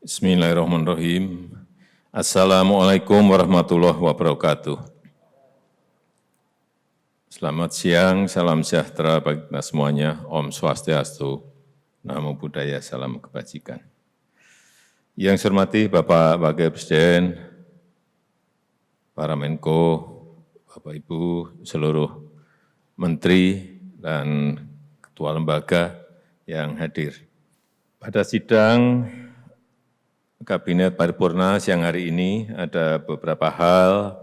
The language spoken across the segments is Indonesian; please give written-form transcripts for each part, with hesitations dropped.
Bismillahirrahmanirrahim. Assalamualaikum warahmatullahi wabarakatuh. Selamat siang, salam sejahtera bagi kita semuanya. Om Swastiastu, Namo Buddhaya, salam kebajikan. Yang saya hormati Bapak Wakil Presiden, para Menko, Bapak Ibu, seluruh Menteri dan Ketua Lembaga yang hadir. Pada sidang Kabinet Paripurna siang hari ini ada beberapa hal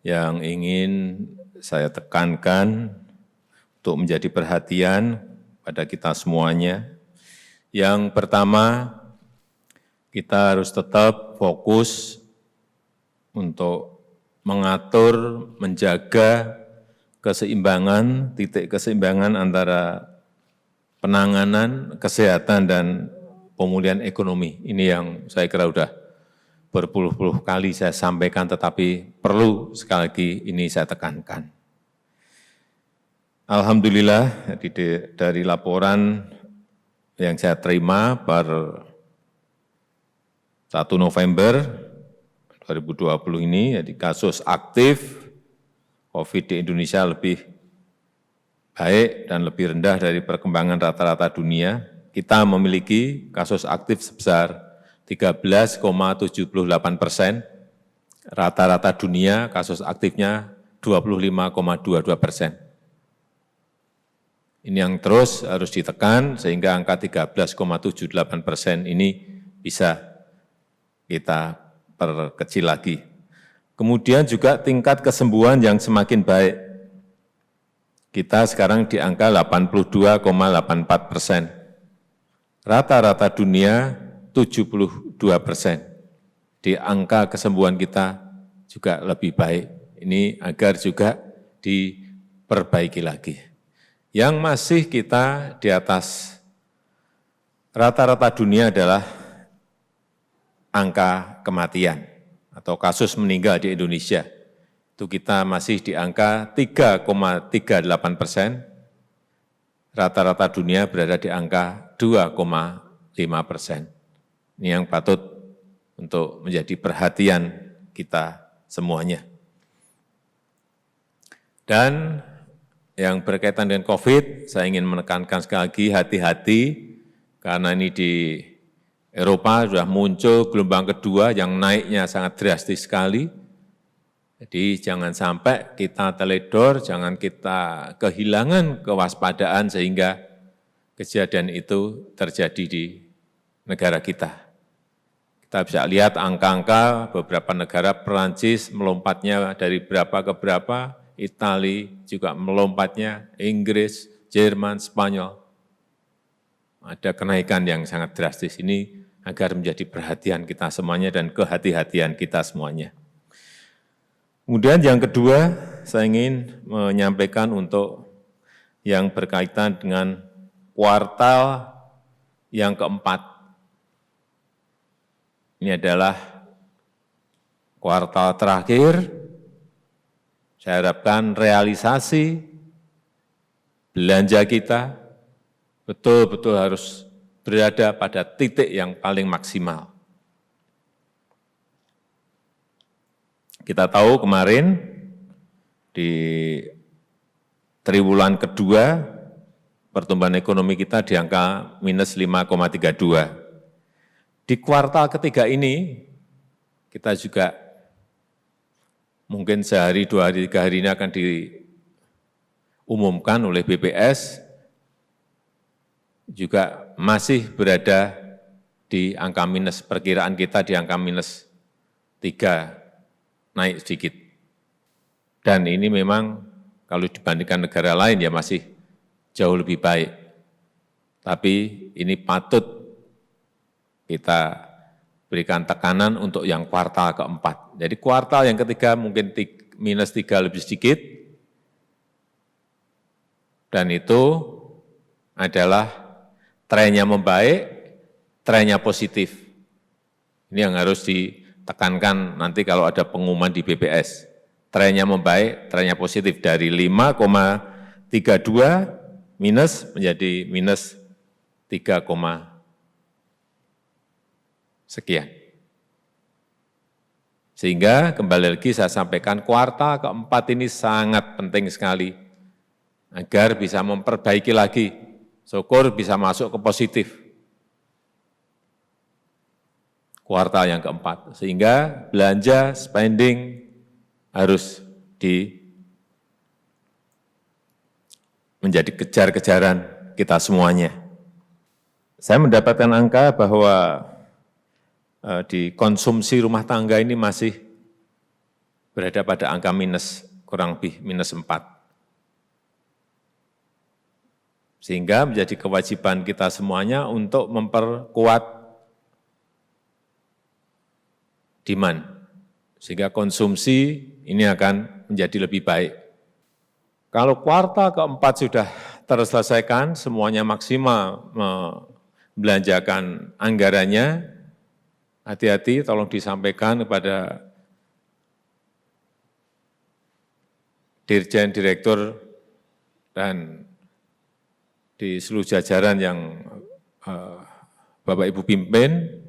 yang ingin saya tekankan untuk menjadi perhatian pada kita semuanya. Yang pertama, kita harus tetap fokus untuk mengatur, menjaga keseimbangan, titik keseimbangan antara penanganan, kesehatan, dan pemulihan ekonomi. Ini yang saya kira sudah berpuluh-puluh kali saya sampaikan, tetapi perlu sekali lagi ini saya tekankan. Alhamdulillah, dari laporan yang saya terima per 1 November 2020 ini, jadi kasus aktif COVID di Indonesia lebih baik dan lebih rendah dari perkembangan rata-rata dunia. Kita memiliki kasus aktif sebesar 13,78%, rata-rata dunia kasus aktifnya 25,22%. Ini yang terus harus ditekan sehingga angka 13,78% ini bisa kita perkecil lagi. Kemudian juga tingkat kesembuhan yang semakin baik. Kita sekarang di angka 82,84%. Rata-rata dunia 72%. Di angka kesembuhan kita juga lebih baik. Ini agar juga diperbaiki lagi. Yang masih kita di atas rata-rata dunia adalah angka kematian atau kasus meninggal di Indonesia. Itu kita masih di angka 3,38%. Rata-rata dunia berada di angka 2,5%. Ini yang patut untuk menjadi perhatian kita semuanya. Dan yang berkaitan dengan COVID, saya ingin menekankan sekali lagi hati-hati, karena ini di Eropa sudah muncul gelombang kedua yang naiknya sangat drastis sekali. Jadi jangan sampai kita teledor, jangan kita kehilangan kewaspadaan sehingga kejadian itu terjadi di negara kita. Kita bisa lihat angka-angka beberapa negara, Perancis melompatnya dari berapa ke berapa, Italia juga melompatnya, Inggris, Jerman, Spanyol. Ada kenaikan yang sangat drastis ini agar menjadi perhatian kita semuanya dan kehati-hatian kita semuanya. Kemudian yang kedua, saya ingin menyampaikan untuk yang berkaitan dengan kuartal yang keempat. Ini adalah kuartal terakhir. Saya harapkan realisasi belanja kita betul-betul harus berada pada titik yang paling maksimal. Kita tahu kemarin di triwulan kedua pertumbuhan ekonomi kita di angka minus 5,32. Di kuartal ketiga ini kita juga mungkin sehari, 2 hari, 3 hari ini akan diumumkan oleh BPS juga masih berada di angka minus, perkiraan kita di angka minus 3, naik sedikit. Dan ini memang kalau dibandingkan negara lain ya masih jauh lebih baik. Tapi ini patut kita berikan tekanan untuk yang kuartal keempat. Jadi kuartal yang ketiga mungkin minus 3 lebih sedikit. Dan itu adalah trennya membaik, trennya positif. Ini yang harus ditekankan nanti kalau ada pengumuman di BPS. Trennya membaik, trennya positif dari 5,32 minus menjadi minus 3,1. sekian. Sehingga kembali lagi saya sampaikan kuartal keempat ini sangat penting sekali agar bisa memperbaiki lagi, syukur bisa masuk ke positif. Kuartal yang keempat, sehingga belanja, spending harus menjadi kejar-kejaran kita semuanya. Saya mendapatkan angka bahwa di konsumsi rumah tangga ini masih berada pada angka minus, kurang lebih minus 4. Sehingga menjadi kewajiban kita semuanya untuk memperkuat demand, sehingga konsumsi ini akan menjadi lebih baik. Kalau kuartal keempat sudah terselesaikan, semuanya maksimal membelanjakan anggarannya, hati-hati tolong disampaikan kepada Dirjen, Direktur, dan di seluruh jajaran yang Bapak Ibu pimpin,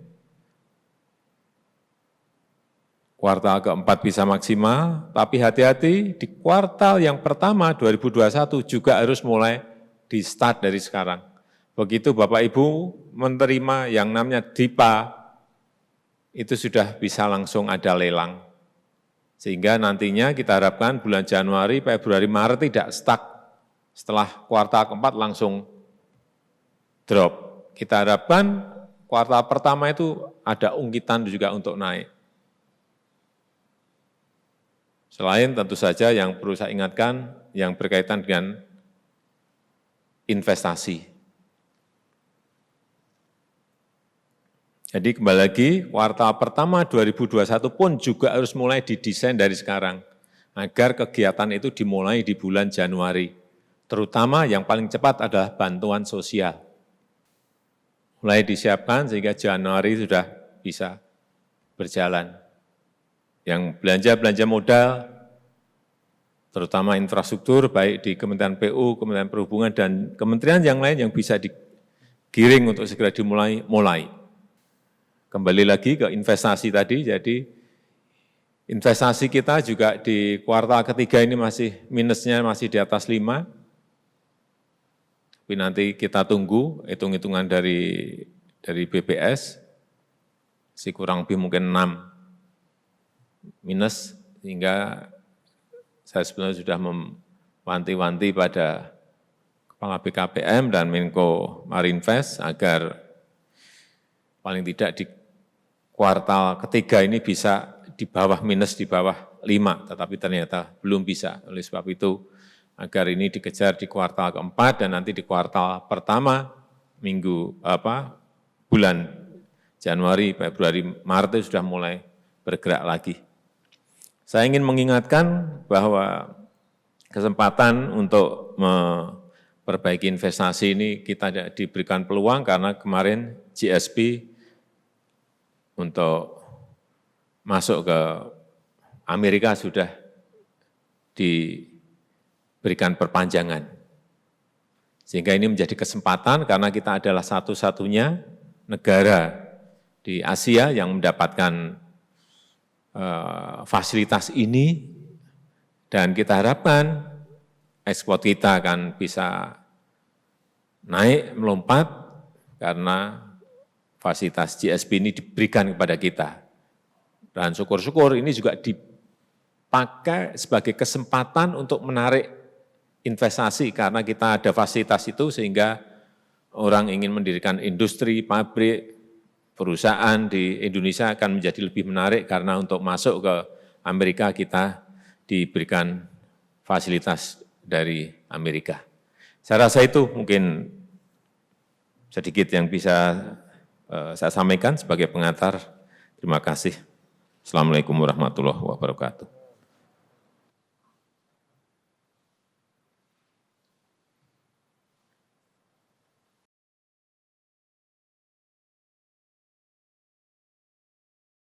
kuartal keempat bisa maksimal, tapi hati-hati di kuartal yang pertama 2021 juga harus mulai di start dari sekarang. Begitu Bapak Ibu menerima yang namanya DIPA, itu sudah bisa langsung ada lelang. Sehingga nantinya kita harapkan bulan Januari, Februari, Maret tidak stuck. Setelah kuartal keempat langsung drop. Kita harapkan kuartal pertama itu ada ungkitan juga untuk naik. Selain tentu saja yang perlu saya ingatkan, yang berkaitan dengan investasi. Jadi kembali lagi, kuartal pertama 2021 pun juga harus mulai didesain dari sekarang, agar kegiatan itu dimulai di bulan Januari. Terutama yang paling cepat adalah bantuan sosial. Mulai disiapkan sehingga Januari sudah bisa berjalan. Yang belanja modal, terutama infrastruktur, baik di Kementerian PU, Kementerian Perhubungan, dan kementerian yang lain yang bisa digiring untuk segera mulai. Kembali lagi ke investasi tadi, jadi investasi kita juga di kuartal ketiga ini minusnya masih di atas 5, tapi nanti kita tunggu hitung-hitungan dari BPS, kurang lebih mungkin 6 minus, sehingga saya sebenarnya sudah mewanti-wanti pada Kepala BKPM dan Menko Marinvest agar paling tidak di kuartal ketiga ini bisa di bawah minus, di bawah 5, tetapi ternyata belum bisa. Oleh sebab itu, agar ini dikejar di kuartal keempat dan nanti di kuartal pertama bulan Januari, Februari, Maret itu sudah mulai bergerak lagi. Saya ingin mengingatkan bahwa kesempatan untuk memperbaiki investasi ini kita diberikan peluang karena kemarin GSP untuk masuk ke Amerika sudah diberikan perpanjangan. Sehingga ini menjadi kesempatan karena kita adalah satu-satunya negara di Asia yang mendapatkan fasilitas ini, dan kita harapkan ekspor kita akan bisa naik, melompat, karena fasilitas GSP ini diberikan kepada kita. Dan syukur-syukur ini juga dipakai sebagai kesempatan untuk menarik investasi, karena kita ada fasilitas itu sehingga orang ingin mendirikan industri, pabrik, perusahaan di Indonesia akan menjadi lebih menarik karena untuk masuk ke Amerika kita diberikan fasilitas dari Amerika. Saya rasa itu mungkin sedikit yang bisa saya sampaikan sebagai pengantar. Terima kasih. Assalamualaikum warahmatullahi wabarakatuh.